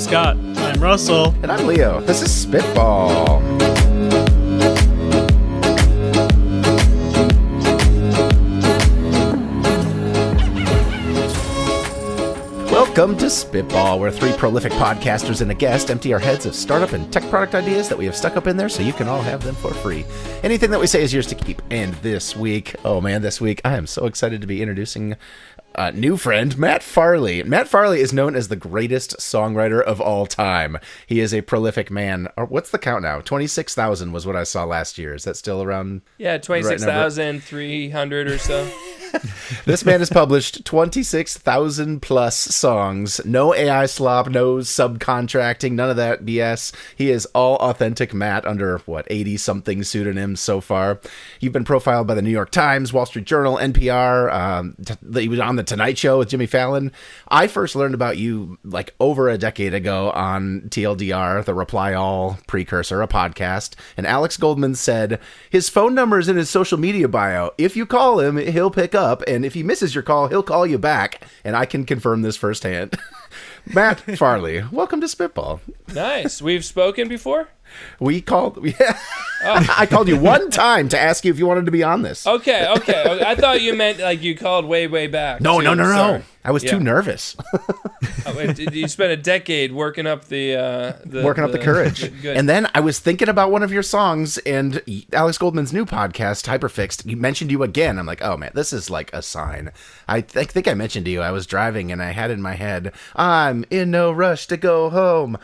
Scott. I'm Russell. And I'm Leo. This is Spitball. Welcome to Spitball, where three prolific podcasters and a guest empty our heads of startup and tech product ideas that we have stuck up in there so you can all have them for free. Anything that we say is yours to keep. And this week, I am so excited to be introducing a new friend, Matt Farley. Matt Farley is known as the greatest songwriter of all time. He is a prolific man. What's the count now? 26,000 was what I saw last year. Is that still around? Yeah, 26,300 or so. This man has published 26,000 plus songs. No AI slop, no subcontracting, none of that BS. He is all authentic Matt under, 80-something pseudonyms so far. You've been profiled by the New York Times, Wall Street Journal, NPR. He was on The Tonight Show with Jimmy Fallon. I first learned about you like over a decade ago on TLDR, the Reply All precursor, a podcast. And Alex Goldman said, his phone number is in his social media bio. If you call him, he'll pick up. And if he misses your call, he'll call you back. And I can confirm this firsthand. Matt Farley, welcome to Spitball. Nice. We've spoken before? I called you one time to ask you if you wanted to be on this. Okay. I thought you meant like you called way back. No. Sorry. I was too nervous. You spent a decade working up the courage. Good. And then I was thinking about one of your songs and Alex Goldman's new podcast, Hyperfixed. He mentioned you again. I'm like, oh man, this is like a sign. I think I mentioned to you, I was driving and I had in my head, I'm in no rush to go home,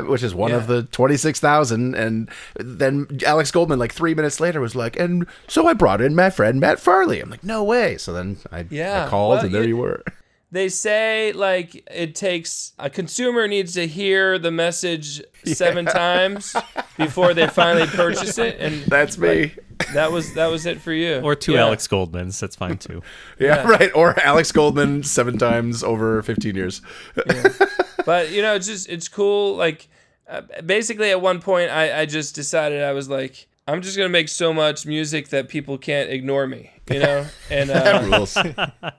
which is one of the 26,000. And then Alex Goldman, like 3 minutes later, was like, and so I brought in my friend Matt Farley. I'm like, no way. So then I called and there you were. They say like it takes a consumer needs to hear the message 7 times before they finally purchase it, and that's me. That was it for you. Or 2 Alex Goldmans. That's fine too. Yeah, right. Or Alex Goldman 7 times over 15 years. Yeah. But it's cool. Like basically, at one point, I just decided I was like, I'm just gonna make so much music that people can't ignore me, and that rules.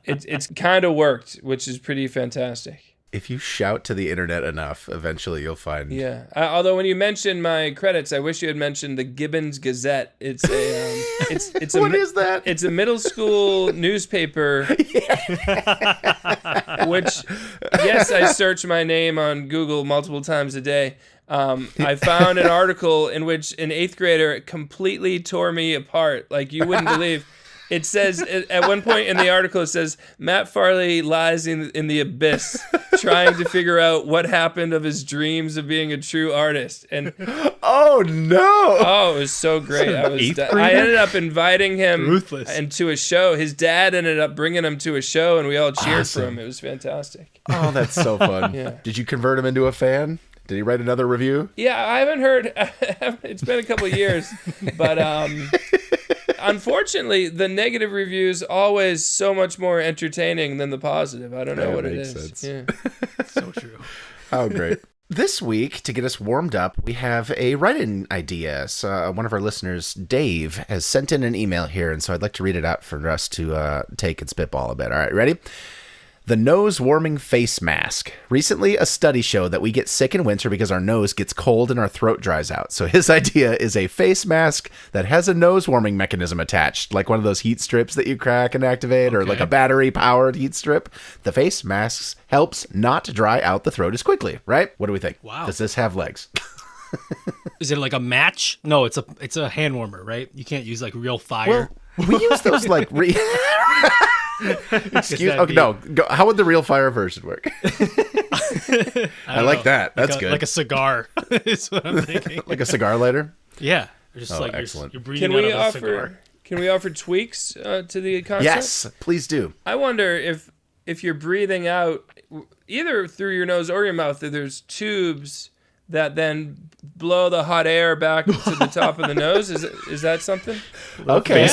It's kind of worked, which is pretty fantastic. If you shout to the internet enough, eventually you'll find. Yeah. Although when you mentioned my credits, I wish you had mentioned the Gibbons Gazette. It's a what is that? It's a middle school newspaper. Which, yes, I search my name on Google multiple times a day. I found an article in which an 8th grader completely tore me apart. Like you wouldn't believe. It says, at one point in the article, it says, Matt Farley lies in the abyss, trying to figure out what happened of his dreams of being a true artist. And oh, no. Oh, it was so great. I ended up inviting him into a show. His dad ended up bringing him to a show, and we all cheered for him. It was fantastic. Oh, that's so fun. Yeah. Did you convert him into a fan? Did he write another review? Yeah, I haven't heard. It's been a couple of years, but unfortunately, the negative reviews always so much more entertaining than the positive. I don't know what it is. Sense. Yeah. So true. Oh, great. This week, to get us warmed up, we have a write-in idea. So one of our listeners, Dave, has sent in an email here, and so I'd like to read it out for us to take and spitball a bit. All right, ready? The nose-warming face mask. Recently, a study showed that we get sick in winter because our nose gets cold and our throat dries out. So his idea is a face mask that has a nose-warming mechanism attached, like one of those heat strips that you crack and activate, or like a battery-powered heat strip. The face mask helps not dry out the throat as quickly, right? What do we think? Wow. Does this have legs? Is it like a match? No, it's a hand warmer, right? You can't use like real fire. Well, we use those like... Excuse. Okay, no. Go, how would the real fire version work? I like that. That's good. Like a cigar is what I'm thinking. Like a cigar lighter? Yeah. Just like excellent. You're breathing out of a cigar. Can we offer tweaks to the concept? Yes, please do. I wonder if you're breathing out either through your nose or your mouth, there's tubes that then blow the hot air back to the top of the nose. Is that something? Okay.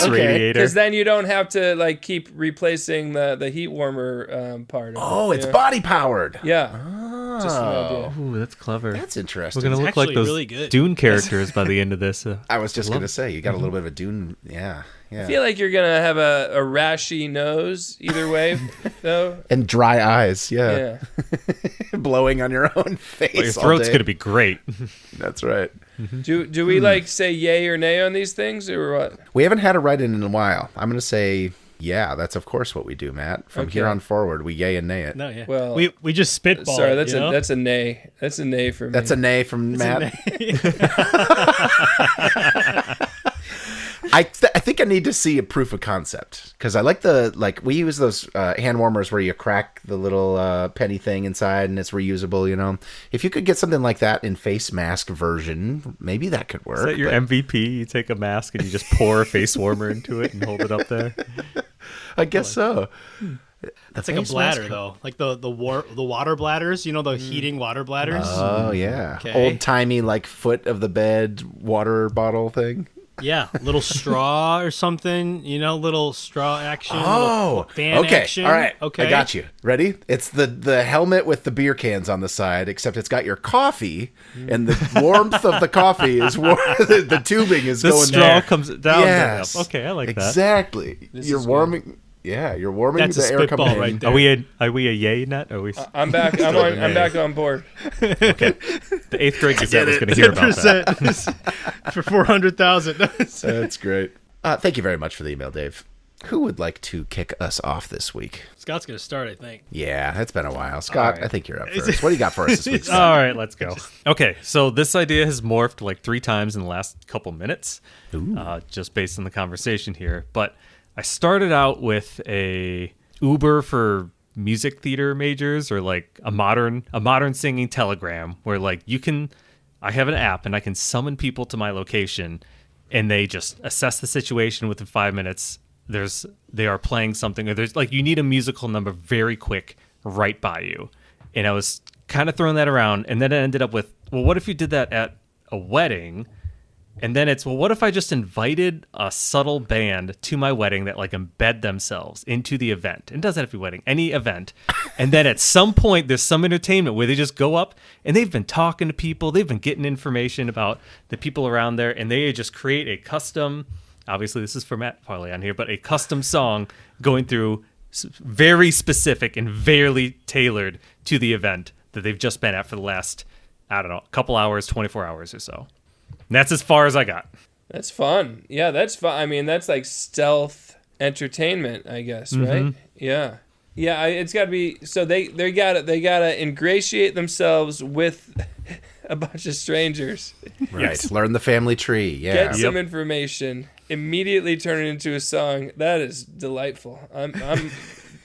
Because then you don't have to like keep replacing the heat warmer part of it. Oh, it's body powered. Yeah. Oh. Just an idea. Ooh, that's clever. That's interesting. We're going to look like those really good. Dune characters by the end of this. I was just going to say, you got a little bit of a Dune. Yeah. Yeah. I feel like you're gonna have a rashy nose either way, though. And dry eyes. Yeah. Yeah. Blowing on your own face. Well, your all throat's day. going to be great. That's right. Do we like say yay or nay on these things or what? We haven't had a write-in in a while. I'm going to say, yeah, that's of course what we do, Matt. From here Okay. on forward, we yay and nay it. No, yeah. Well, we just spitball. Sorry, it, that's you know? that's a nay. That's a nay for me. That's a nay from Matt. I think I need to see a proof of concept because I like we use those hand warmers where you crack the little penny thing inside and it's reusable. You know, if you could get something like that in face mask version, maybe that could work. Is that your but MVP? You take a mask and you just pour a face warmer into it and hold it up there. I guess so. It's like a bladder though, like the water bladders. You know, the heating water bladders. Oh yeah, Okay. old timey like foot of the bed water bottle thing. Yeah, little straw or something. You know, little straw action. Oh, little fan okay. action. All right. Okay. I got you. Ready? It's the helmet with the beer cans on the side, except it's got your coffee, and the warmth of the coffee is the tubing is The going straw there. comes down. Yes. Okay, I like that. Exactly. You're is warming. Yeah, you're warming That's the a air spitball coming in. right there. Are we a yay net? Are we? I'm back. I'm back on board. Okay. The 8th grade Gazette was going to hear about that. 10% for 400,000. That's great. Thank you very much for the email, Dave. Who would like to kick us off this week? Scott's gonna start, I think. Yeah, it's been a while. Scott, right. I think you're up first. What do you got for us this week? Scott? All right, let's go. Okay, so this idea has morphed like 3 times in the last couple minutes, just based on the conversation here. But I started out with a Uber for music theater majors, or like a modern singing telegram, where like I have an app and I can summon people to my location, and they just assess the situation within 5 minutes. They are playing something, or there's like you need a musical number very quick right by you. And I was kind of throwing that around, and then it ended up with, well, what if you did that at a wedding? And then it's, well, what if I just invited a subtle band to my wedding that like embed themselves into the event? It doesn't have to be wedding, any event. And then at some point there's some entertainment where they just go up and they've been talking to people, they've been getting information about the people around there, and they just create a custom, obviously this is for Matt Farley on here, but a custom song going through very specific and very tailored to the event that they've just been at for the last, I don't know, couple hours, 24 hours or so. And that's as far as I got. That's fun. Yeah, that's fun. I mean, that's like stealth entertainment, I guess, right? Yeah. Yeah, it's got to be, so they gotta ingratiate themselves with a bunch of strangers. Right. Yes. Learn the family tree. Yeah. Get some information, immediately turn it into a song. That is delightful. I'm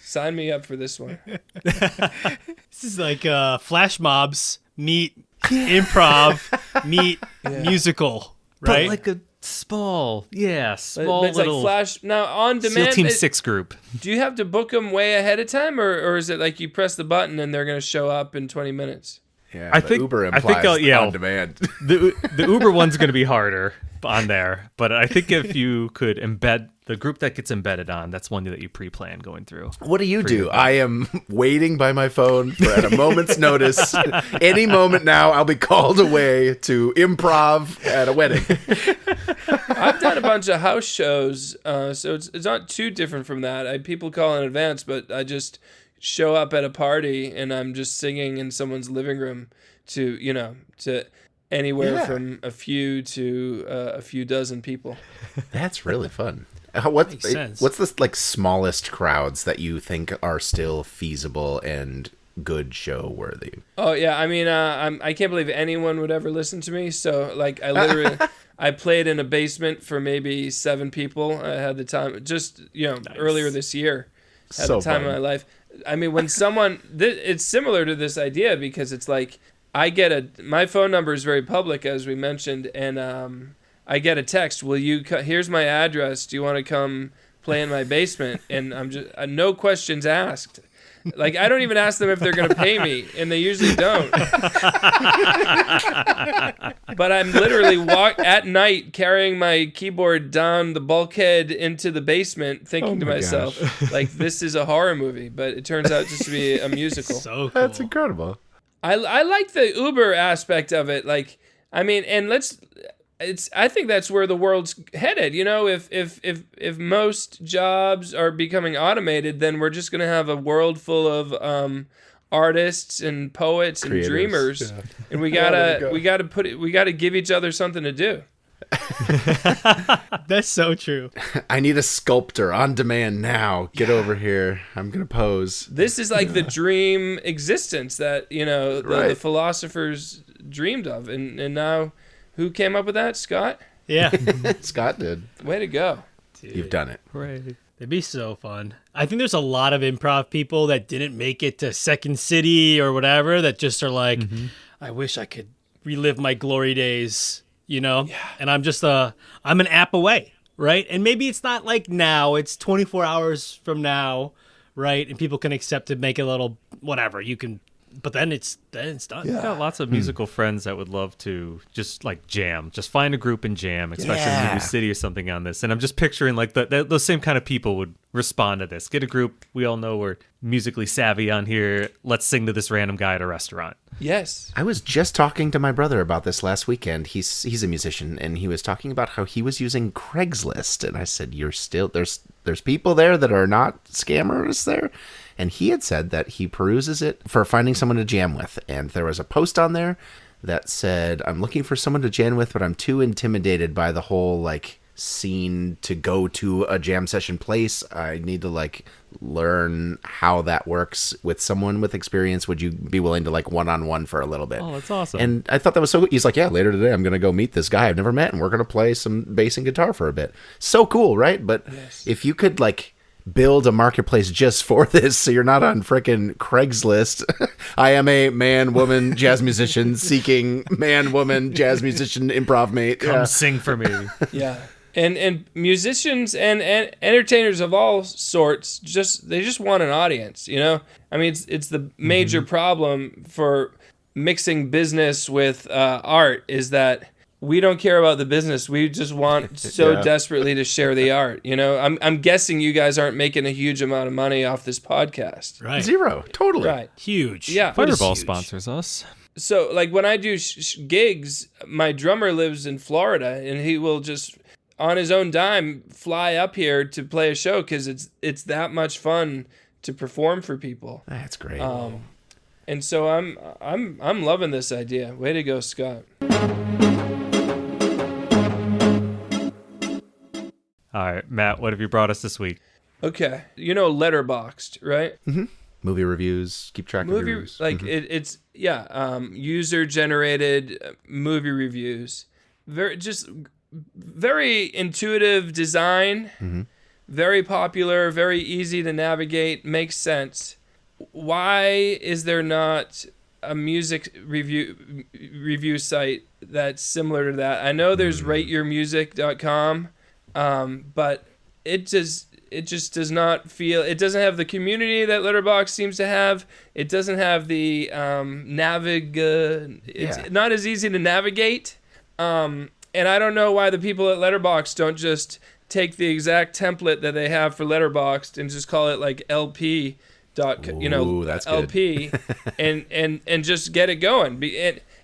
sign me up for this one. This is like flash mobs meet improv meet musical, right? But like a small, But small it's little like flash now on SEAL demand. Team 6 group. Do you have to book them way ahead of time, or is it like you press the button and they're gonna show up in 20 minutes? Yeah, I but think- Uber I implies think, yeah. on demand. The Uber one's going to be harder on there, but I think if you could embed the group that gets embedded on, that's one that you pre-plan going through. What do you do? I am waiting by my phone for at a moment's notice. Any moment now, I'll be called away to improv at a wedding. I've done a bunch of house shows, so it's not too different from that. People call in advance, but I just show up at a party and I'm just singing in someone's living room to anywhere Yeah. from a few to a few dozen people. That's really fun. What's Makes sense. the like smallest crowds that you think are still feasible and good show worthy? Oh yeah, I mean, I can't believe anyone would ever listen to me. So like, I literally, I played in a basement for maybe 7 people. I had the time, just earlier this year, had So the time fun. of my life. I mean, when someone, it's similar to this idea because it's like I get my phone number is very public, as we mentioned, and I get a text. Will you? Here's my address. Do you want to come play in my basement? And I'm just no questions asked. Like, I don't even ask them if they're going to pay me, and they usually don't. But I'm literally at night carrying my keyboard down the bulkhead into the basement, thinking to my myself, like, this is a horror movie, but it turns out just to be a musical. So cool. That's incredible. I like the Uber aspect of it. Like, I mean, and I think that's where the world's headed. If most jobs are becoming automated, then we're just gonna have a world full of artists and poets and Creators, dreamers, yeah. and we there you gotta give each other something to do. That's so true. I need a sculptor on demand now. Get over here. I'm gonna pose. This is like the dream existence that the Right. philosophers dreamed of, and now who came up with that? Scott. Yeah. Scott did. Way to go. You've done it. Right. It'd be so fun. I think there's a lot of improv people that didn't make it to Second City or whatever that just are like, I wish I could relive my glory days, Yeah. And I'm just I'm an app away, right? And maybe it's not like now, it's 24 hours from now, right? And people can accept to make a little whatever. You can, but then it's done. I've got lots of musical friends that would love to just like jam, just find a group and jam, especially in New City or something on this. And I'm just picturing like those same kind of people would respond to this. Get a group. We all know we're musically savvy on here. Let's sing to this random guy at a restaurant. Yes. I was just talking to my brother about this last weekend. He's a musician, and he was talking about how he was using Craigslist. And I said, "You're still there's people there that are not scammers there." And he had said that he peruses it for finding someone to jam with. And there was a post on there that said, "I'm looking for someone to jam with, but I'm too intimidated by the whole like scene to go to a jam session place. I need to like learn how that works with someone with experience. Would you be willing to like one-on-one for a little bit?" Oh, that's awesome. And I thought that was so. He's like, "Yeah, later today I'm gonna go meet this guy I've never met, and we're gonna play some bass and guitar for a bit." So cool, right? But if you could like build a marketplace just for this, so you're not on frickin' Craigslist. I am a man-woman jazz musician seeking man-woman jazz musician improv mate. Come sing for me. Yeah. And musicians and entertainers of all sorts they just want an audience, I mean, it's the major problem for mixing business with art is that we don't care about the business. We just want so desperately to share the art. I'm guessing you guys aren't making a huge amount of money off this podcast. Right. Zero. Totally. Right. Huge. Yeah. Fireball Huge. sponsors us. So like when I do gigs, my drummer lives in Florida, and he will just on his own dime fly up here to play a show because it's that much fun to perform for people. That's great. And so I'm loving this idea. Way to go, Scott. All right, Matt, what have you brought us this week? Okay, Letterboxd, right? Movie reviews. Keep track of reviews. It's user generated movie reviews. Very intuitive design. Very popular. Very easy to navigate. Makes sense. Why is there not a music review site that's similar to that? I know there's rateyourmusic.com, but it just does not feel. It doesn't have the community that Letterboxd seems to have. It doesn't have the It's not as easy to navigate. And I don't know why the people at Letterboxd don't just take the exact template that they have for Letterboxd and just call it like LP. Ooh, that's good. LP, and just get it going.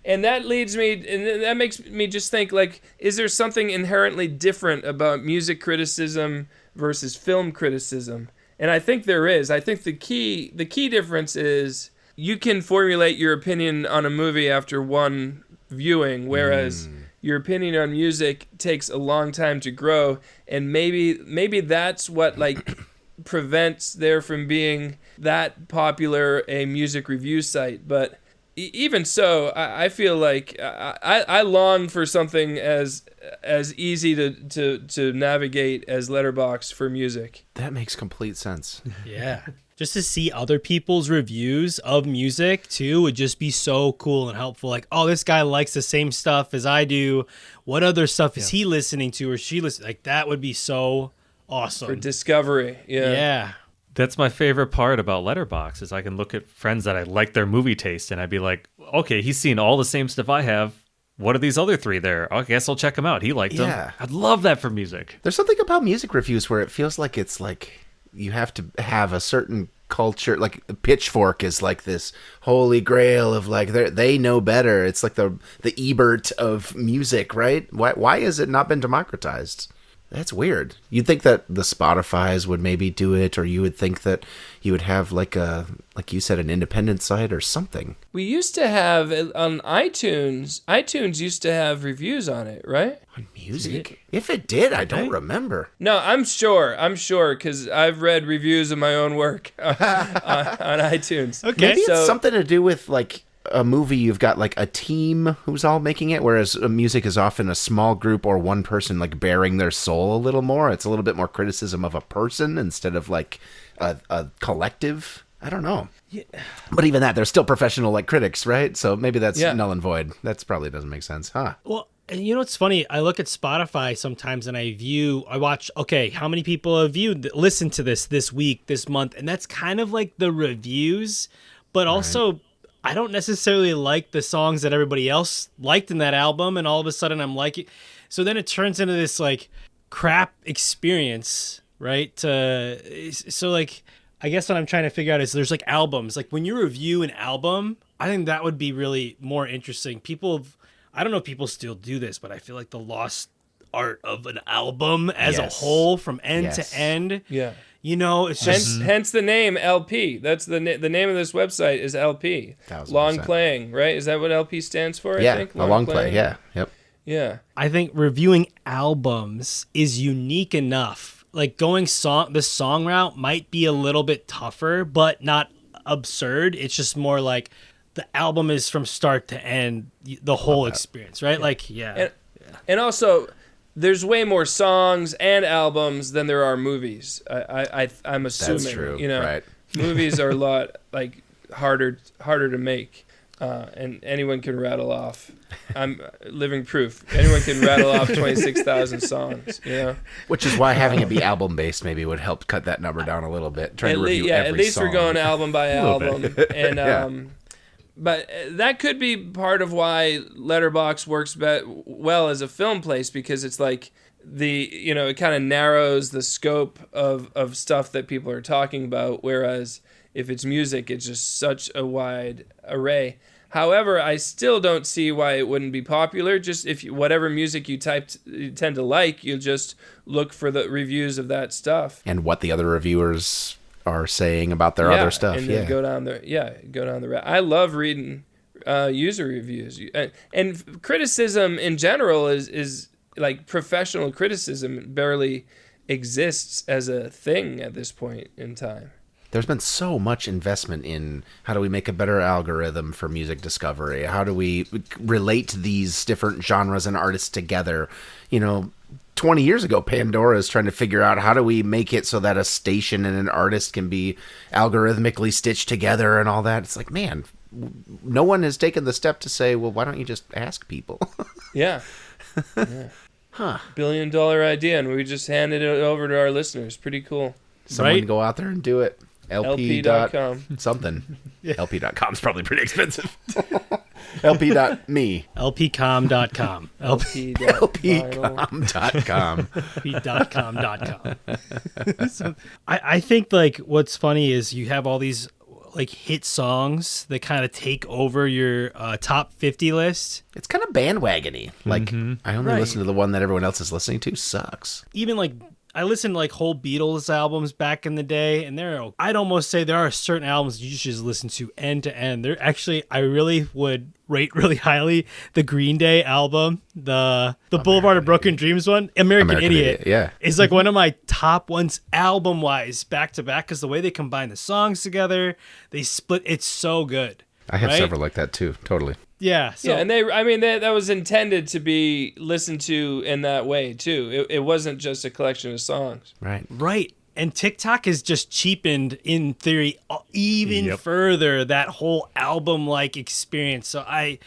And that leads me, and that makes me just think like, is there something inherently different about music criticism versus film criticism? And I think there is. I think the key difference is you can formulate your opinion on a movie after one viewing, whereas your opinion on music takes a long time to grow. And maybe that's what like prevents there from being that popular a music review site. But even so, I feel like I long for something as easy to navigate as Letterboxd for music. That makes complete sense. Yeah. Just to see other people's reviews of music too would just be so cool and helpful. Like, oh, this guy likes the same stuff as I do. What other stuff is he listening to or she listening? Like, that would be so awesome. For discovery. Yeah. That's my favorite part about Letterboxd is I can look at friends that I like their movie taste and I'd be like, okay, he's seen all the same stuff I have. What are these other three there? I guess I'll check them out. He liked them. I'd love that for music. There's something about music reviews where it feels like it's like you have to have a certain culture, like Pitchfork is like this holy grail of like they know better. It's like the Ebert of music, right? Why has it not been democratized? That's weird. You'd think that the Spotify's would maybe do it, or you would think that you would have like you said, an independent site or something. We used to have on iTunes. iTunes used to have reviews on it, right? On music? If it did, I don't remember. No, I'm sure, because I've read reviews of my own work on iTunes. Okay. Maybe it's something to do with like a movie, you've got like a team who's all making it, whereas music is often a small group or one person like bearing their soul a little more. It's a little bit more criticism of a person instead of like a collective. I don't know. Yeah. But even that, they're still professional like critics, right? So maybe that's null and void. That's probably doesn't make sense, huh? Well, and you know what's funny? I look at Spotify sometimes and I watch, okay, how many people have listened to this week, this month? And that's kind of like the reviews, but also I don't necessarily like the songs that everybody else liked in that album, and all of a sudden I'm liking. So then it turns into this like crap experience, right? So like, I guess what I'm trying to figure out is there's like albums. Like when you review an album, I think that would be really more interesting. I don't know if people still do this, but I feel like the lost art of an album as a whole from end to end. Yeah. You know, it's just hence the name LP. That's the name of this website is LP. 1000%. Long playing, right? Is that what LP stands for? Yeah, I think? a long play. Yeah, yep. Yeah. I think reviewing albums is unique enough. Like the song route might be a little bit tougher, but not absurd. It's just more like the album is from start to end, the whole experience, right? Yeah. Like, and also, there's way more songs and albums than there are movies. I'm assuming. That's true. Right. Movies are a lot like harder to make, and anyone can rattle off. I'm living proof. Anyone can rattle off 26,000 songs. Which is why having it be album based maybe would help cut that number down a little bit. Trying to review every at least song. we're going album by album, and But that could be part of why Letterboxd works well as a film place, because it's like it kind of narrows the scope of stuff that people are talking about, whereas if it's music, it's just such a wide array. However, I still don't see why it wouldn't be popular. Just whatever music you tend to like, you'll just look for the reviews of that stuff and what the other reviewers are saying about their other stuff. And then go down the route. I love reading user reviews, and criticism in general is like professional criticism barely exists as a thing at this point in time. There's been so much investment in how do we make a better algorithm for music discovery? How do we relate these different genres and artists together? 20 years ago, Pandora is trying to figure out how do we make it so that a station and an artist can be algorithmically stitched together and all that. It's like, man, no one has taken the step to say, well, why don't you just ask people? Yeah. Huh. $1 billion idea, and we just handed it over to our listeners. Pretty cool. Someone go out there and do it. LP.com. Something. Yeah. LP.com is probably pretty expensive. LP.me. LPcom.com. LPcom.com. LP.com.com. So I think like what's funny is you have all these like hit songs that kind of take over your top 50 list. It's kind of bandwagony. Like I only listen to the one that everyone else is listening to. Sucks. Even like I listened to like whole Beatles albums back in the day, and I'd almost say there are certain albums you should just listen to end to end. I really would rate really highly the Green Day album, the Boulevard of Broken Dreams one, American Idiot. Yeah, it's like one of my top ones album wise, back to back, because the way they combine the songs together, they split. It's so good. I have several like that too. Totally. Yeah. So. Yeah, and that was intended to be listened to in that way too. It wasn't just a collection of songs. Right. And TikTok has just cheapened, in theory, even further that whole album-like experience. So I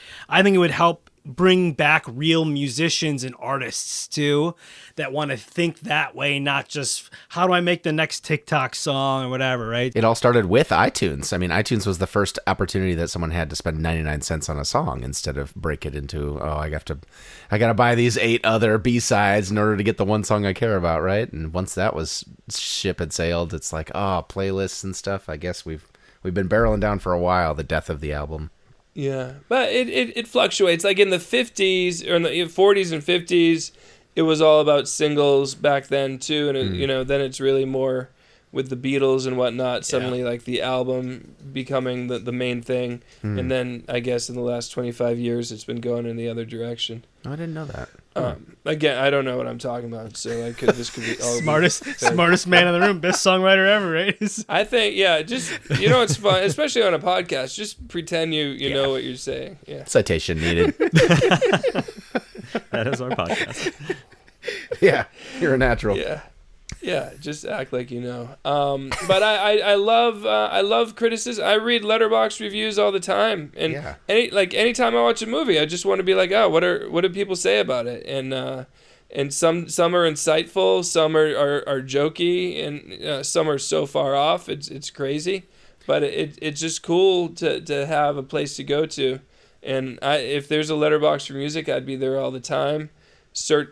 think it would help bring back real musicians and artists too that want to think that way, not just how do I make the next TikTok song or whatever, right? It all started with iTunes. I mean, iTunes was the first opportunity that someone had to spend 99 cents on a song instead of break it into, I got to buy these 8 other B-sides in order to get the one song I care about, right? And once that was ship had sailed, it's like, playlists and stuff. I guess we've been barreling down for a while, the death of the album. Yeah, but it fluctuates. Like in the 50s or in the 40s and 50s, it was all about singles back then too, and then it's really more with the Beatles and whatnot. Suddenly, like the album becoming the main thing, and then I guess in the last 25 years, it's been going in the other direction. I didn't know that. Again, I don't know what I'm talking about, so this could be all smartest man in the room, best songwriter ever, right? I think, just it's fun, especially on a podcast. Just pretend you know what you're saying. Yeah. Citation needed. That is our podcast. Yeah, you're a natural. Yeah, just act like you know. But I love criticism. I read Letterboxd reviews all the time, and anytime I watch a movie, I just want to be like, what do people say about it? And some are insightful, some are jokey, and some are so far off it's crazy. But it's just cool to have a place to go to, and if there's a Letterboxd for music, I'd be there all the time.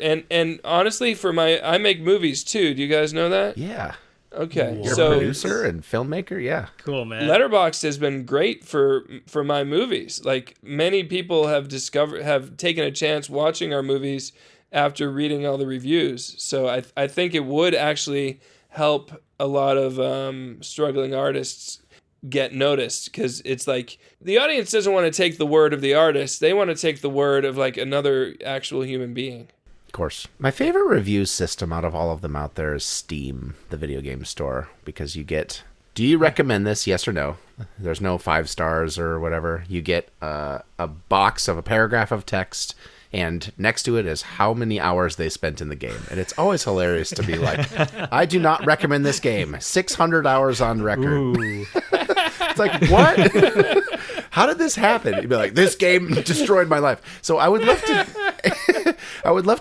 And honestly, I make movies too. Do you guys know that? Yeah. Okay. You're a producer and filmmaker. Yeah. Cool, man. Letterboxd has been great for my movies. Like many people have taken a chance watching our movies after reading all the reviews. So I think it would actually help a lot of struggling artists get noticed, because it's like the audience doesn't want to take the word of the artist, they want to take the word of like another actual human being. Of course. My favorite review system out of all of them out there is Steam, the video game store, because do you recommend this, yes or no? There's no 5 stars or whatever. You get a box of a paragraph of text, and next to it is how many hours they spent in the game. And it's always hilarious to be like, I do not recommend this game. 600 hours on record. Ooh. It's like, what? How did this happen? You'd be like, this game destroyed my life. So I would love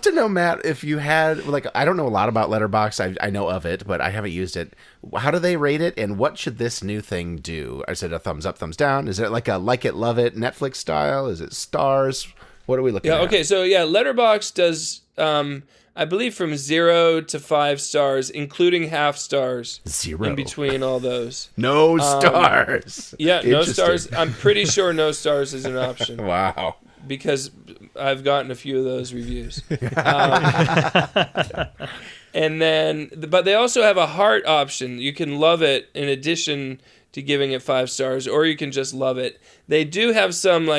to know, Matt, if you had, like, I don't know a lot about Letterboxd. I know of it, but I haven't used it. How do they rate it, and what should this new thing do? Is it a thumbs up, thumbs down? Is it like a like it, love it Netflix style? Is it stars? What are we looking at? Okay, so Letterboxd does, I believe, from 0 to 5 stars, including half stars. 0 in between all those. No stars. Yeah, no stars. I'm pretty sure no stars is an option. Wow. Because I've gotten a few of those reviews. And then, but they also have a heart option. You can love it in addition to giving it 5 stars, or you can just love it. They do have some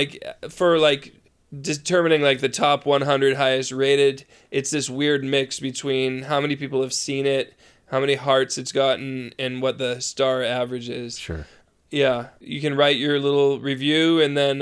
determining like the top 100 highest rated. It's this weird mix between how many people have seen it, how many hearts it's gotten, and what the star average is. Sure. Yeah, you can write your little review, and then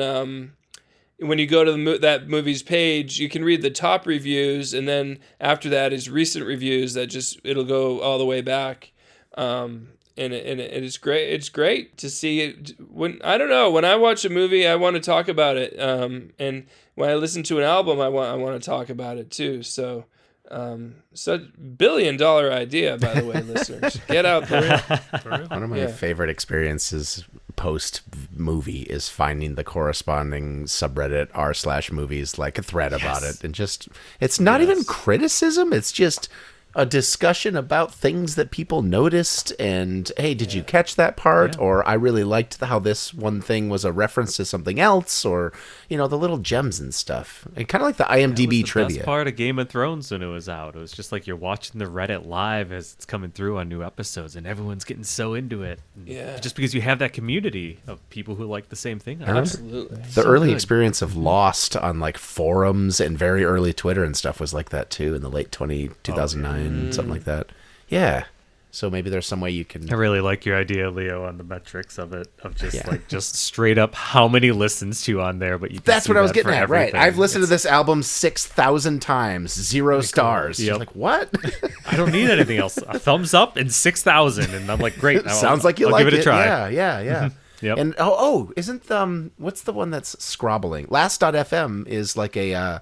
when you go to that movie's page, you can read the top reviews, and then after that is recent reviews that it'll go all the way back. And it's great. It's great to see it. When I watch a movie, I want to talk about it. And when I listen to an album, I want to talk about it too. So, such $1 billion idea, by the way, listeners. Get out there. One of my favorite experiences post movie is finding the corresponding subreddit r/movies, like a thread about it, and just it's not even criticism. It's just a discussion about things that people noticed, and hey, did you catch that part? Yeah. Or I really liked how this one thing was a reference to something else, or the little gems and stuff. And kind of like the IMDb trivia. Best part of Game of Thrones when it was out. It was just like you're watching the Reddit live as it's coming through on new episodes, and everyone's getting so into it. Yeah. Just because you have that community of people who like the same thing. Absolutely. The early experience of Lost on like forums and very early Twitter and stuff was like that too in the late 2009. Something like that. Yeah. So maybe there's some way you can. I really like your idea, Leo, on the metrics of it, of just straight up how many listens to on there. But that's what I was getting at, right? I've listened to this album 6,000 times, 0 stars. Yep. Like, what? I don't need anything else. A thumbs up and 6,000, and I'm like, great. Sounds like you like give it a try. Yeah. Yep. And isn't what's the one that's scrobbling? Last.fm is like a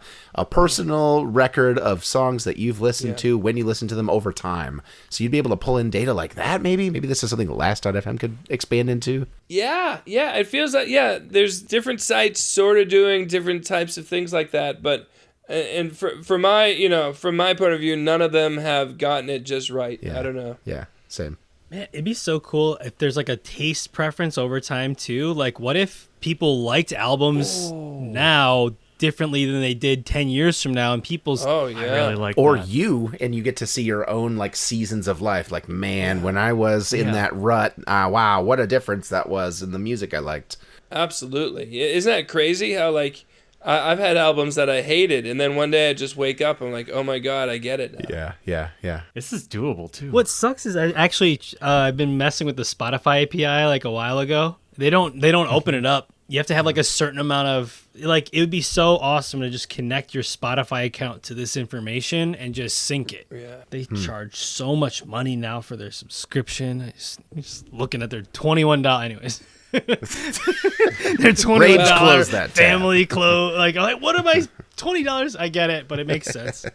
personal record of songs that you've listened to when you listen to them over time. So you'd be able to pull in data like that. Maybe this is something Last.fm could expand into. Yeah, it feels like there's different sites sort of doing different types of things like that, but and from my point of view, none of them have gotten it just right. Yeah. I don't know. Yeah, same. Man, it'd be so cool if there's like a taste preference over time too. Like, what if people liked albums now differently than they did 10 years from now, and people's I really like Or that. you get to see your own like seasons of life. Like, man, when I was in that rut, wow, what a difference that was in the music I liked. Absolutely. Isn't that crazy how like I've had albums that I hated, and then one day I just wake up and I'm like, oh my God, I get it now. Yeah. This is doable too. What sucks is I've been messing with the Spotify API like a while ago. They don't open it up. You have to have like a certain amount of like, it would be so awesome to just connect your Spotify account to this information and just sync it. Yeah. They charge so much money now for their subscription. I'm just looking at their $21 anyways. Their $21 close that tab. family clothes. Like, what am I? $20? I get it, but it makes sense.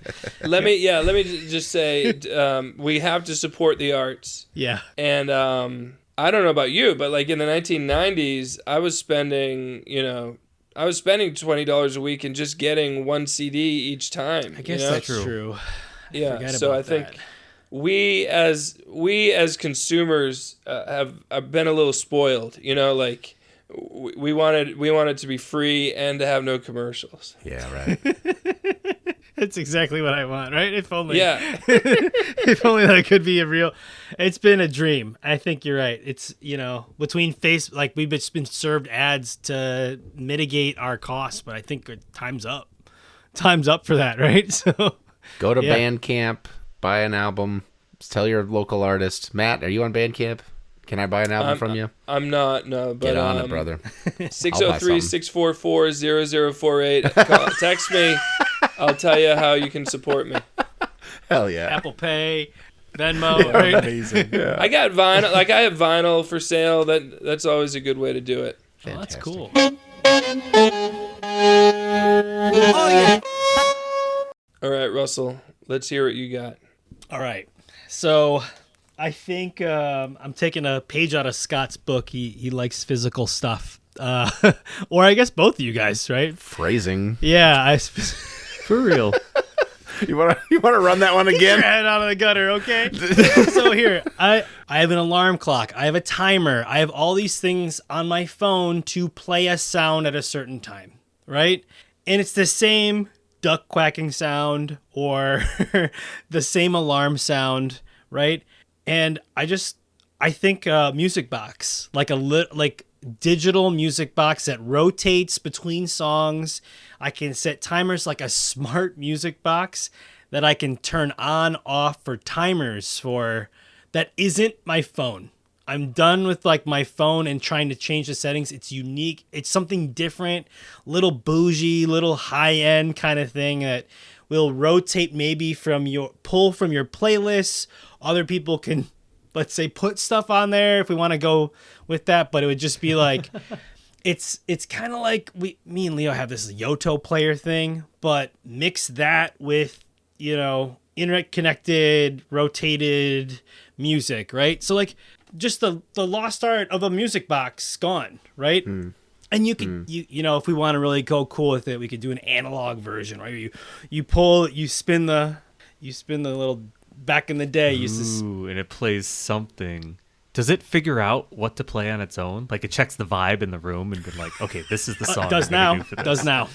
Let me just say, we have to support the arts. Yeah. And I don't know about you, but like in the 1990s, I was spending $20 a week and just getting one CD each time. I guess that's true. Yeah. Forgot So about I think that. we as consumers have been a little spoiled. Like we wanted to be free and to have no commercials. Yeah, right. That's exactly what I want, right? If only. Yeah. If only that could be a real. It's been a dream. I think you're right. It's between like we've just been served ads to mitigate our costs, but I think time's up. Time's up for that, right? So Go to Bandcamp, buy an album, tell your local artist. Matt, are you on Bandcamp? Can I buy an album from you? I'm not, no. But, Get on it, brother. 603-644-0048. Text me. I'll tell you how you can support me. Hell yeah. Apple Pay, Venmo, right? Amazing. I got vinyl. Like I have vinyl for sale. That's always a good way to do it. Oh, that's cool. All right, Russell. Let's hear what you got. All right. So I think I'm taking a page out of Scott's book. He likes physical stuff. Or I guess both of you guys, right? Phrasing. Yeah. For real. You want to run that one Get your again? head out of the gutter, okay? So here, I have an alarm clock. I have a timer. I have all these things on my phone to play a sound at a certain time, right? And it's the same duck quacking sound or the same alarm sound, right? And I think music box, like digital music box that rotates between songs. I can set timers like a smart music box that I can turn on off for timers for that isn't my phone. I'm done with like my phone and trying to change the settings. It's unique. It's something different, little bougie, little high end kind of thing that will rotate maybe from your playlists. Other people can, let's say, put stuff on there if we want to go with that, but it would just be like, it's kind of like me and Leo have this Yoto player thing, but mix that with, internet connected, rotated music, right? So like just the lost art of a music box gone, right? And you could, if we want to really go cool with it, we could do an analog version, right? You spin the little, back in the day, Ooh, and it plays something. Does it figure out what to play on its own? Like it checks the vibe in the room and be like, okay, this is the song. does I'm gonna now, do for this. does now.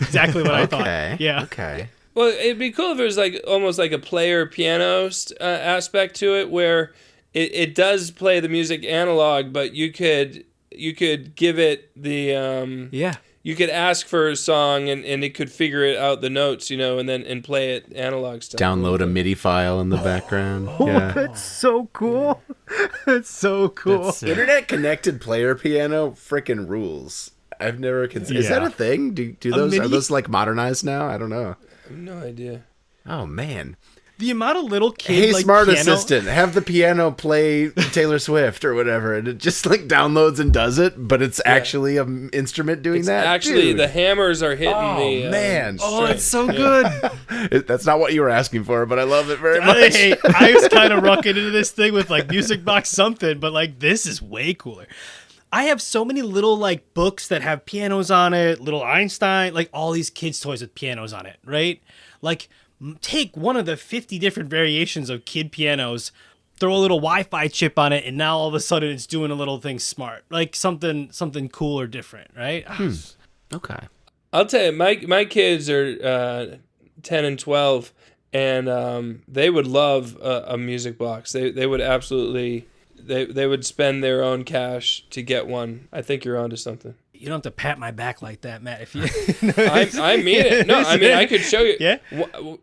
Exactly what I thought. Okay. Yeah. Okay. Well, it'd be cool if there was like almost like a player piano aspect to it, where it does play the music analog, but you could give it the Yeah. you could ask for a song and it could figure it out the notes, and play it analog style. Download a MIDI file in the background. Yeah. That's so cool. That's so cool. That's sick. Internet connected player piano freaking rules. I've never considered. Is that Yeah. a thing? Do those are MIDI? those like modernized now? I don't know. I have no idea. Oh man. The amount of little kids Hey, like smart piano- assistant, have the piano play Taylor Swift or whatever, and it just like downloads and does it, but it's actually an instrument doing It's that. actually, Dude. the hammers are hitting Oh, the. man. Oh, it's so good. That's not what you were asking for, but I love it very much. I was kind of rocking into this thing with like Music Box something, but like this is way cooler. I have so many little like books that have pianos on it, little Einstein, like all these kids' toys with pianos on it, right? Like take one of the 50 different variations of kid pianos, throw a little Wi-Fi chip on it, and now all of a sudden it's doing a little thing smart, like something cool or different, right? Okay. I'll tell you, my kids are 10 and 12, and they would love a music box. They would absolutely, they would spend their own cash to get one. I think you're onto something. You don't have to pat my back like that, Matt. If you, I mean it. No, I mean I could show you. Yeah.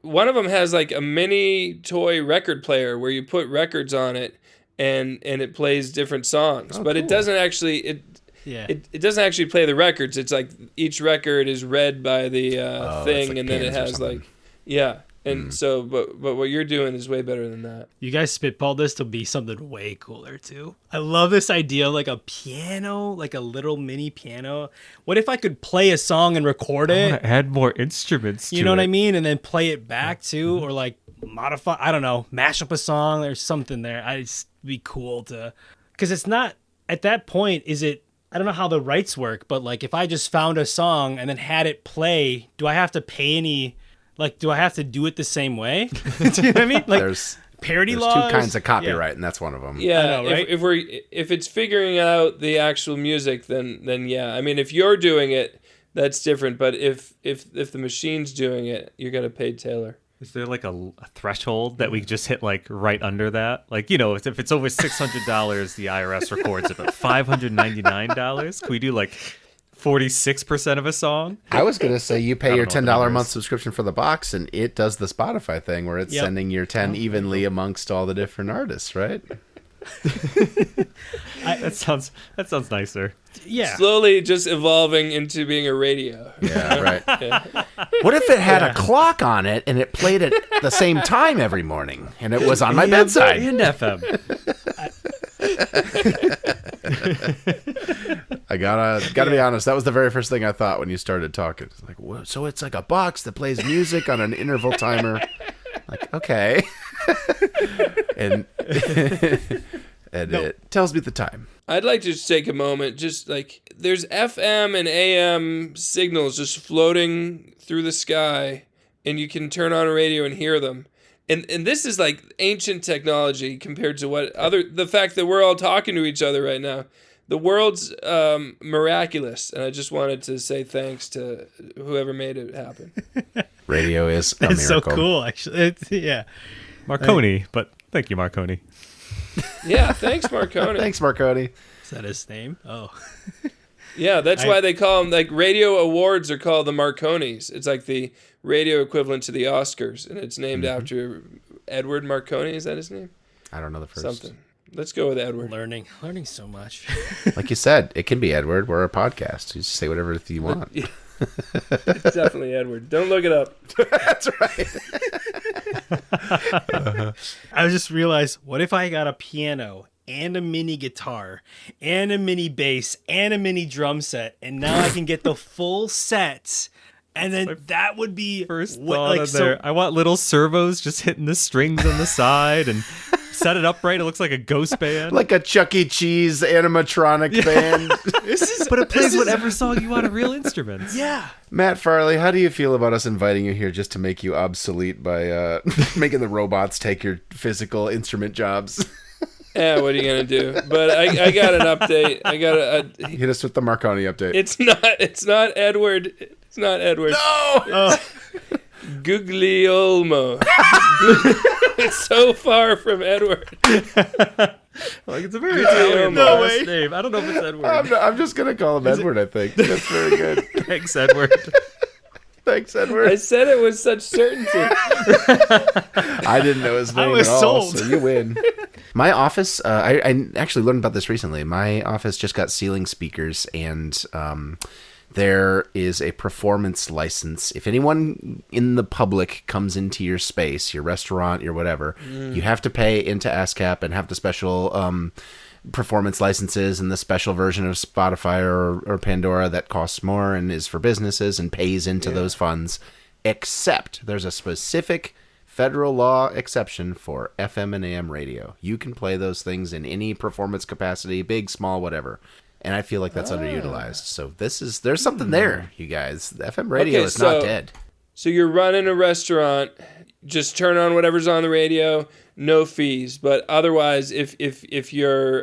One of them has like a mini toy record player where you put records on it, and it plays different songs. But it doesn't actually it doesn't actually play the records. It's like each record is read by the thing, like and then it pins or has something. like And so, but what you're doing is way better than that. You guys spitballed this to be something way cooler too. I love this idea, like a piano, like a little mini piano. What if I could play a song and record I it? want to add more instruments to You know what I it. mean? And then play it back too, or like modify. I don't know, mash up a song. There's something there. I'd be cool to, because it's not at that point. Is it? I don't know how the rights work, but like if I just found a song and then had it play, do I have to pay any? Like, do I have to do it the same way? Do you know what I mean? Like, There's parody two laws. kinds of copyright, and that's one of them. Yeah, I know, right? if it's figuring out the actual music, then yeah. I mean, if you're doing it, that's different. But if the machine's doing it, you're gonna pay Taylor. Is there like a threshold that we just hit like right under that? Like, you know, if it's over $600, the IRS records it, but $599, can we do like 46% of a song? I was gonna say you pay I your don't know what $10 the a number month is. subscription for the box, and it does the Spotify thing where it's Yep. sending your 10 evenly amongst all the different artists, right? That sounds nicer. Yeah. Slowly, just evolving into being a radio. Yeah, right. What if it had a clock on it and it played at the same time every morning, and it was on my bedside? And FM. I gotta be honest. That was the very first thing I thought when you started talking. It's like, whoa, so it's like a box that plays music on an interval timer. Like, okay, and it tells me the time. I'd like to just take a moment, just like there's FM and AM signals just floating through the sky, and you can turn on a radio and hear them. And this is like ancient technology compared to the fact that we're all talking to each other right now. The world's miraculous, and I just wanted to say thanks to whoever made it happen. Radio is a It's so miracle. cool, actually. Yeah. Marconi, but thank you, Marconi. Yeah, thanks, Marconi. Thanks, Marconi. Is that his name? Oh. Yeah, that's why they call them, like, radio awards are called the Marconis. It's like the radio equivalent to the Oscars, and it's named after Edward Marconi. Is that his name? I don't know the first. Something. Let's go with Edward. Learning so much. Like you said, it can be Edward. We're a podcast. You just say whatever you want. It's definitely Edward. Don't look it up. That's right. I just realized, what if I got a piano and a mini guitar and a mini bass and a mini drum set, and now I can get the full set, and then that would be First what- thought like, on so- there. I want little servos just hitting the strings on the side and set it up right. It looks like a ghost band. Like a Chuck E. Cheese animatronic band. But it plays whatever song you want of real instruments. Yeah. Matt Farley, how do you feel about us inviting you here just to make you obsolete by making the robots take your physical instrument jobs? Yeah, what are you gonna do? But I got an update. I got a. Hit us with the Marconi update. It's not Edward. It's not Edward. No! Guglielmo. It's so far from Edward. Like, it's a very Italian No last way. name. I don't know if it's Edward. I'm just going to call him Edward, I think. That's very good. Thanks, Edward. Thanks, I Edward. said it with such certainty. I didn't know his name was at all, sold. so you win. My office, I actually learned about this recently. My office just got ceiling speakers, and there is a performance license. If anyone in the public comes into your space, your restaurant, your whatever, you have to pay into ASCAP and have the special performance licenses and the special version of Spotify or Pandora that costs more and is for businesses and pays into those funds. Except there's a specific federal law exception for FM and AM radio. You can play those things in any performance capacity, big, small, whatever. And I feel like that's underutilized. So there's something there, you guys. The FM radio is not dead. So you're running a restaurant, just turn on whatever's on the radio, no fees. But otherwise, if you're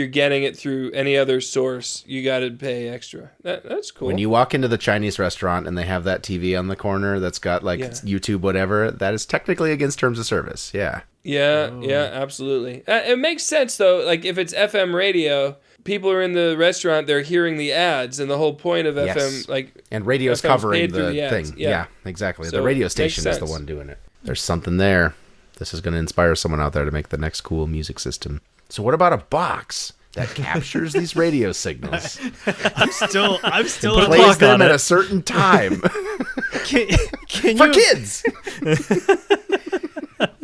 getting it through any other source, you got to pay extra. That's cool. When you walk into the Chinese restaurant and they have that TV on the corner that's got like YouTube whatever, that is technically against terms of service. Yeah. Yeah, absolutely. It makes sense though. Like if it's FM radio, people are in the restaurant, they're hearing the ads, and the whole point of FM, like, and radio's FM's covering the ads. thing. Yeah, exactly. So the radio station is the one doing it. There's something there. This is going to inspire someone out there to make the next cool music system. So what about a box that captures these radio signals? I'm still Plays them at a certain time Can for you, kids.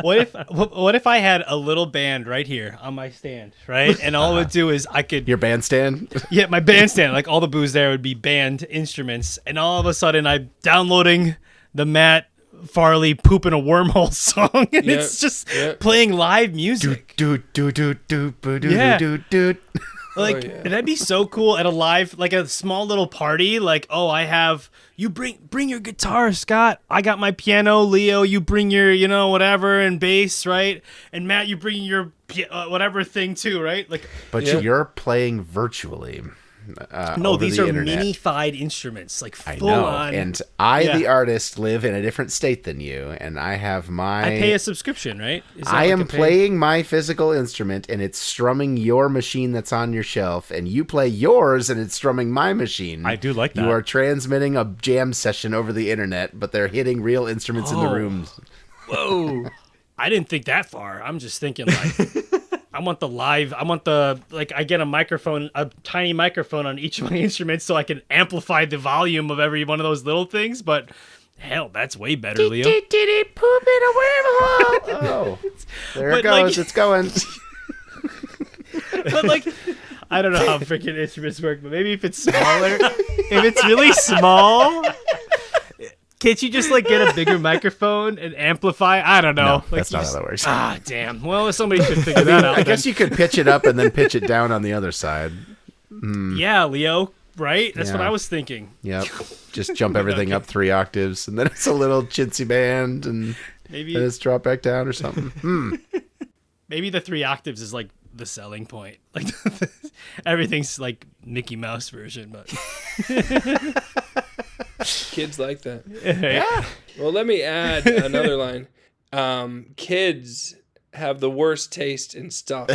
What if I had a little band right here on my stand, right? And all it would do is I could Your bandstand. yeah, my bandstand, like all the booze there would be band instruments, and all of a sudden I'm downloading the Matt Farley "Poop in a Wormhole" song, and it's just playing live music. Like that'd be so cool at a live, like a small little party. Like, oh, I have you bring your guitar, Scott. I got my piano. Leo, you bring your whatever and bass, right? And Matt, you bring your whatever thing too, right? Like, But you're playing virtually. no, over these the are internet. minified instruments, like I full know, on. and the artist, live in a different state than you, and I have my. I pay a subscription, right? Is that I like am a pay- playing my physical instrument, and it's strumming your machine that's on your shelf, and you play yours, and it's strumming my machine. I do like that. You are transmitting a jam session over the internet, but they're hitting real instruments in the rooms. Whoa! I didn't think that far. I'm just thinking like. I want I get a microphone, a tiny microphone on each of my instruments so I can amplify the volume of every one of those little things, but hell, that's way better, Leo. Poop in a wormhole. Oh, there it But, goes. like- It's going. But like, I don't know how freaking instruments work, but maybe if it's smaller, if it's really small, can't you just like get a bigger microphone and amplify? I don't know. No, Like, that's you not just- how that works. Ah, damn. Well, somebody should figure that out. I guess you could pitch it up and then pitch it down on the other side. Yeah, Leo. Right? That's what Yeah. I was thinking. Yep. Just jump everything up 3 octaves, and then it's a little chintzy band, and Maybe then it's dropped back down or something. maybe the 3 octaves is like the selling point. Like everything's like Mickey Mouse version, but Kids like that. yeah. Well, let me add another line. Kids have the worst taste in stuff.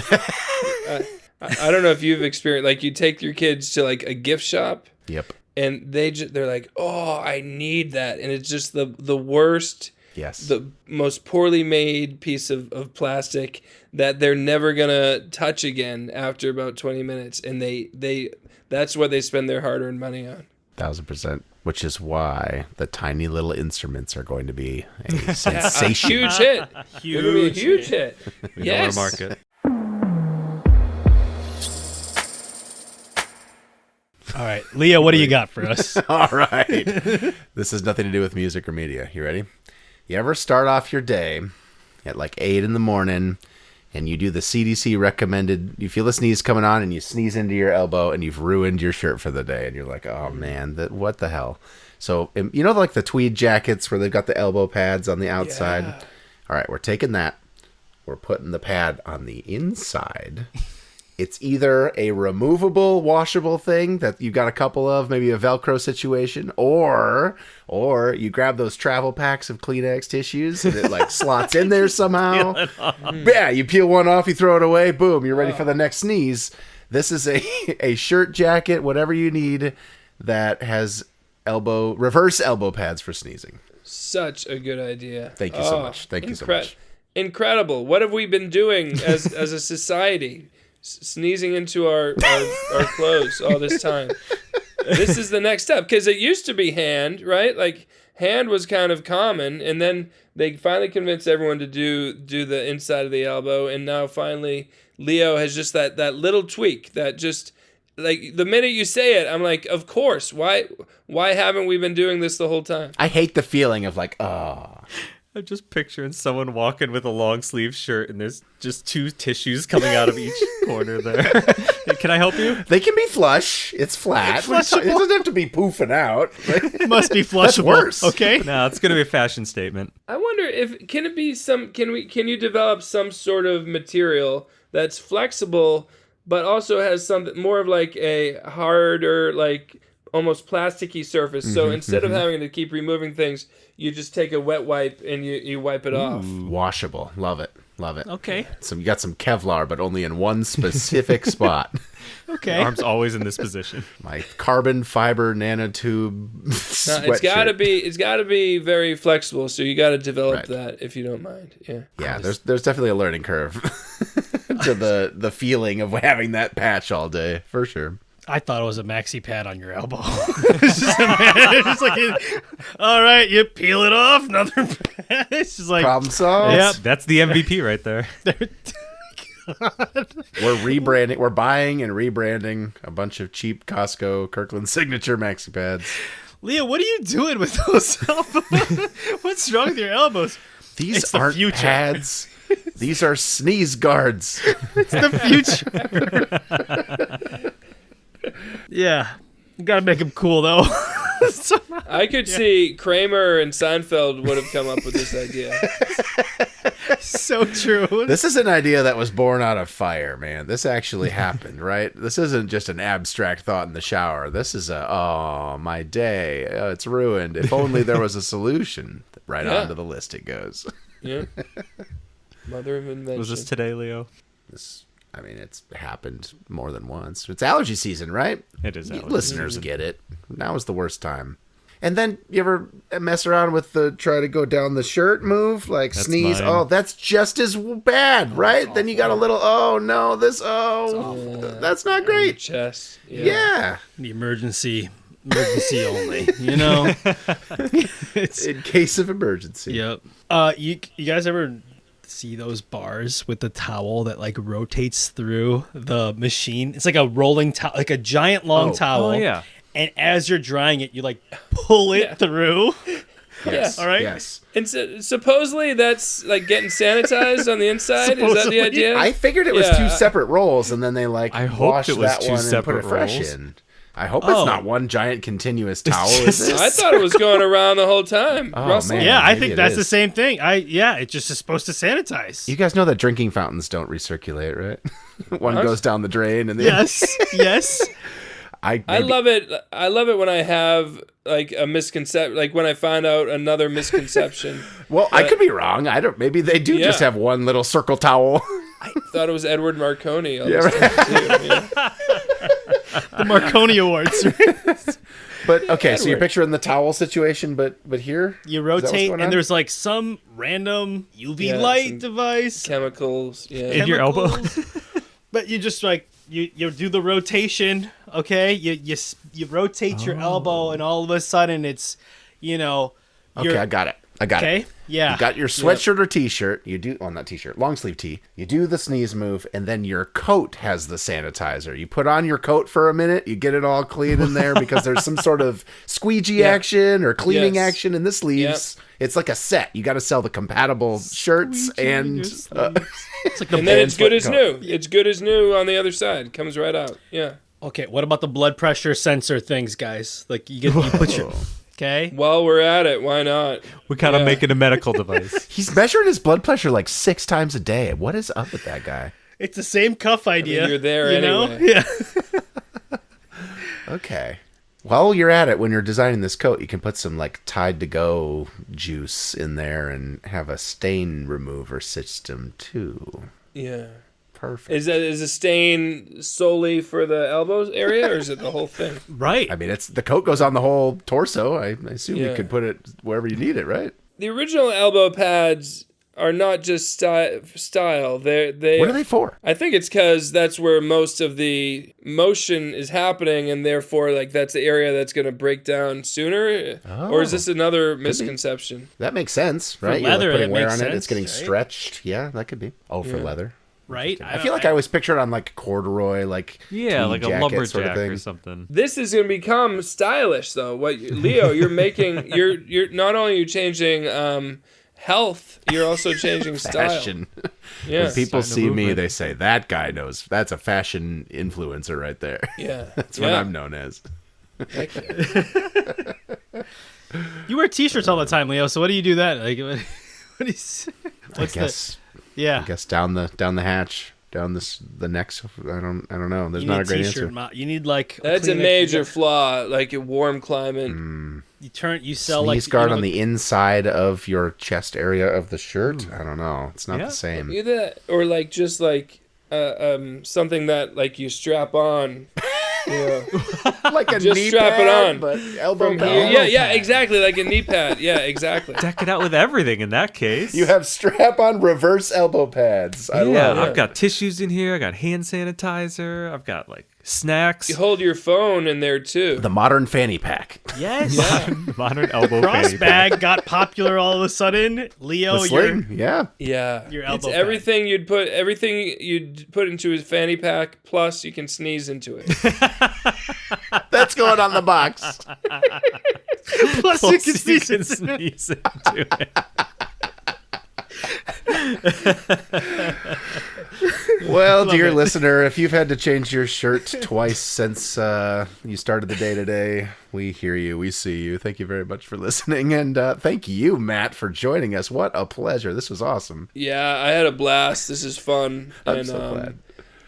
I don't know if you've experienced, like, you take your kids to like a gift shop, Yep. and they're like, "Oh, I need that," and it's just the worst, Yes. the most poorly made piece of plastic that they're never gonna touch again after about 20 minutes, and they that's what they spend their hard-earned money on. 1000%. Which is why the tiny little instruments are going to be a sensation. Huge hit. It'll be a huge hit. We Yes. know where to market. All right, Leo, what do you got for us? All right. This has nothing to do with music or media. You ready? You ever start off your day at like 8 in the morning and you do the CDC recommended, you feel a sneeze coming on and you sneeze into your elbow and you've ruined your shirt for the day and you're like, oh man, what the hell? So, you know, like the tweed jackets where they've got the elbow pads on the outside? Yeah. All right, we're taking that. We're putting the pad on the inside. It's either a removable, washable thing that you've got a couple of, maybe a Velcro situation, or you grab those travel packs of Kleenex tissues and it like slots in there somehow. Yeah, you peel one off, you throw it away, boom, you're ready for the next sneeze. This is a shirt, jacket, whatever you need that has reverse elbow pads for sneezing. Such a good idea. Thank you so much. Thank you so much. Incredible. What have we been doing as a society? Sneezing into our clothes all this time. this is the next step, because it used to be hand, right? Like hand was kind of common, and then they finally convinced everyone to do the inside of the elbow, and now finally Leo has just that little tweak that just, like, the minute you say it, I'm like, of course. Why haven't we been doing this the whole time? I hate the feeling of like, oh. I'm just picturing someone walking with a long sleeve shirt and there's just 2 tissues coming out of each corner there. Hey, can I help you? They can be flush. It's flat. It doesn't have to be poofing out. Must be flushable. That's worse. Okay. No, it's gonna be a fashion statement. I wonder if can you develop some sort of material that's flexible but also has something more of like a harder, like almost plasticky surface. So instead of having to keep removing things, you just take a wet wipe and you wipe it off. Washable. Love it. Okay. So you got some Kevlar, but only in one specific spot. Okay. Arm's always in this position. My carbon fiber nanotube Now, sweatshirt. it's gotta be very flexible. So you got to develop Right. that if you don't mind. Yeah. Yeah, there's definitely a learning curve to the feeling of having that patch all day, for sure. I thought it was a maxi pad on your elbow. It's just, it's like, all right, you peel it off, another pad. It's just like, Problem solved. Yep. That's the MVP right there. We're rebranding. We're buying and rebranding a bunch of cheap Costco Kirkland Signature maxi pads. Leah, what are you doing with those elbows? What's wrong with your elbows? These It's the aren't future. pads. These are sneeze guards. It's the future. Yeah. You gotta make him cool, though. I could see Kramer and Seinfeld would have come up with this idea. So true. This is an idea that was born out of fire, man. This actually happened, right? This isn't just an abstract thought in the shower. This is my day. Oh, it's ruined. If only there was a solution. Right Yeah. onto the list it goes. Yeah. Mother of invention. Was this today, Leo? It's happened more than once. It's allergy season, right? It is You allergy listeners get it. Now is the worst time. And then you ever mess around with the try to go down the shirt move, like That's sneeze? mine. Oh, that's just as bad, right? Then you got a little, that's not great. Chest. Yeah. The emergency only, you know? It's, In case of emergency. yep. You guys ever see those bars with the towel that like rotates through the machine? It's like a rolling towel, like a giant long towel. Oh, yeah. And as you're drying it, you like pull it through. Yes. All right. Yes. And supposedly that's like getting sanitized on the inside. Is that the Supposedly. idea? I figured it was Yeah. 2 separate rolls, and then they I hoped washed it was that 2 one and put separate it fresh rolls. in. I hope Oh. it's not one giant continuous towel. Is it? I thought it was going around the whole time. Oh, Russell. man. Yeah, I maybe think it that's the is. same thing. It just is supposed to sanitize. You guys know that drinking fountains don't recirculate, right? One goes down the drain, and the Yes. I love it. I love it when I have like a misconception, like when I find out another misconception. Well, I could be wrong. I don't. Maybe they do just Yeah. have one little circle towel. Thought it was Edward Marconi. All Yeah, this time, too, yeah. The Marconi Awards. But okay, so you're Edward. picturing the towel situation, but here You Is that what's rotate, going and on? there's like some random UV Yeah, light some device. Chemicals. Yeah. In your elbow? chemicals. But you just like you do the rotation, okay? You rotate your elbow, and all of a sudden it's, Okay, you're- I got it. okay, yeah. You got your sweatshirt or t-shirt. You do, well, not t-shirt, long sleeve tee. You do the sneeze move, and then your coat has the sanitizer. You put on your coat for a minute. You get it all clean in there because there's some sort of squeegee action or cleaning Yes. action in the sleeves. It's like a set. You got to sell the compatible shirts and. It's like the And then it's good foot as coat. new. It's good as new on the other side. Comes right out. Yeah. Okay, what about the blood pressure sensor things, guys? Like you put your okay. While we're at it, why not? We kind of Yeah. make it a medical device. He's measuring his blood pressure like 6 times a day. What is up with that guy? It's the same cuff idea. you're there you know? anyway. Yeah. Okay. While you're at it, when you're designing this coat, you can put some like Tide to Go juice in there and have a stain remover system too. Yeah. Perfect. Is a stain solely for the elbows area, or is it the whole thing? Right. I mean, it's the coat goes on the whole torso. I assume you Yeah. could put it wherever you need it, right? The original elbow pads are not just style. They What are they for? I think it's because that's where most of the motion is happening, and therefore, like, that's the area that's going to break down sooner. Or is this another misconception? That makes sense, right? leather, You're like putting that wear makes on it. It's sense, getting right? stretched. Yeah, that could be. Oh, for leather. Right? I feel like I always picture it on like corduroy, like Yeah, tweed like a jacket lumberjack sort of thing. or something. This is going to become stylish, though. Leo, you're making you're not only you changing health, you're also changing style. Fashion. Yeah, When people Starting to see me, movement. they say that guy knows. That's a fashion influencer right there. yeah. That's what I'm known as. You wear t-shirts all the time, Leo. So what do you do that? Like, what do you, what's I guess. yeah. I guess down the hatch, down the next. I don't know. There's You not need a great t-shirt answer. You need like That's a Kleenex. major flaw. Like a warm climate. You sell like Sneeze guard you know, on the inside of your chest area of the shirt. I don't know. It's not Yeah. the same. Either that, or like just like something that like you strap on. Yeah. Like a Just knee strap it pad, on but elbow From pad. here. Yeah, exactly. Like a knee pad. Yeah, exactly. Deck it out with everything in that case. You have strap-on reverse elbow pads. I yeah, love it. I've got tissues in here. I got hand sanitizer. I've got like snacks. You hold your phone in there too. The modern fanny pack. Yes. Modern elbow Cross fanny pack. bag got popular all of a sudden. Leo, The you're sling. Yeah. Yeah, Your it's elbow pad. everything you'd put into his fanny pack. Plus, you can sneeze into it. That's going on the box. plus you Plus can you see can sneeze into it. Well, dear listener, if you've had to change your shirt twice since you started the day today, we hear you. We see you. Thank you very much for listening. And thank you, Matt, for joining us. What a pleasure. This was awesome. Yeah, I had a blast. This is fun. I'm so glad.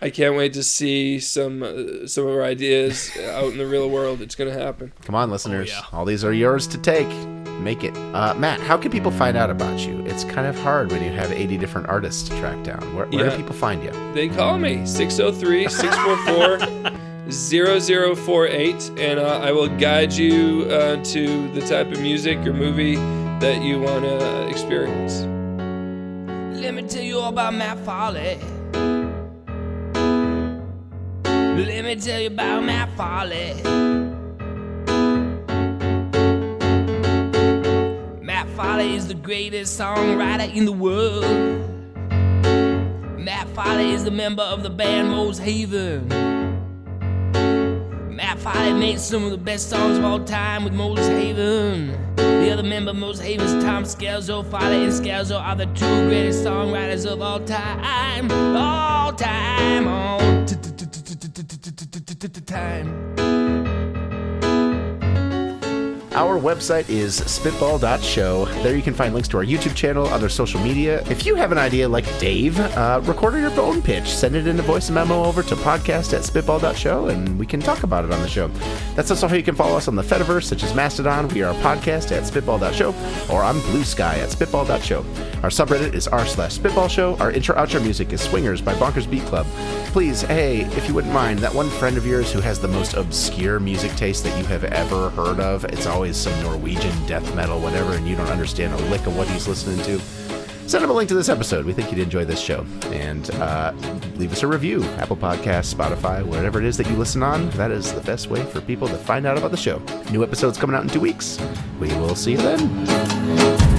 I can't wait to see some of our ideas out in the real world. It's gonna happen. Come on, listeners. yeah. All these are yours to take. Make it. Matt, how can people find out about you? It's kind of hard when you have 80 different artists to track down. Where do Yeah. people find you? They call me 603-644-0048, and I will guide you to the type of music or movie that you want to experience. Let me tell you about Matt Farley. Let me tell you about Matt Farley. Matt Farley is the greatest songwriter in the world. Matt Farley is a member of the band Mose Haven. Matt Farley made some of the best songs of all time with Mose Haven. The other member of Mose Haven is Tom Scalzo. Farley and Scalzo are the two greatest songwriters of all time. All time. All time. Our website is spitball.show. There you can find links to our YouTube channel, other social media. If you have an idea like Dave, record your own pitch. Send it in a voice memo over to podcast@spitball.show, and we can talk about it on the show. That's also how you can follow us on the Fediverse, such as Mastodon. We are podcast@spitball.show, or on Blue Sky at spitball.show. Our subreddit is r/spitballshow. Our intro-outro music is Swingers by Bonkers Beat Club. Please, hey, if you wouldn't mind, that one friend of yours who has the most obscure music taste that you have ever heard of, it's always some Norwegian death metal, whatever, and you don't understand a lick of what he's listening to, send him a link to this episode. We think you'd enjoy this show. And leave us a review. Apple Podcasts, Spotify, whatever it is that you listen on. That is the best way for people to find out about the show. New episodes coming out in 2 weeks. We will see you then.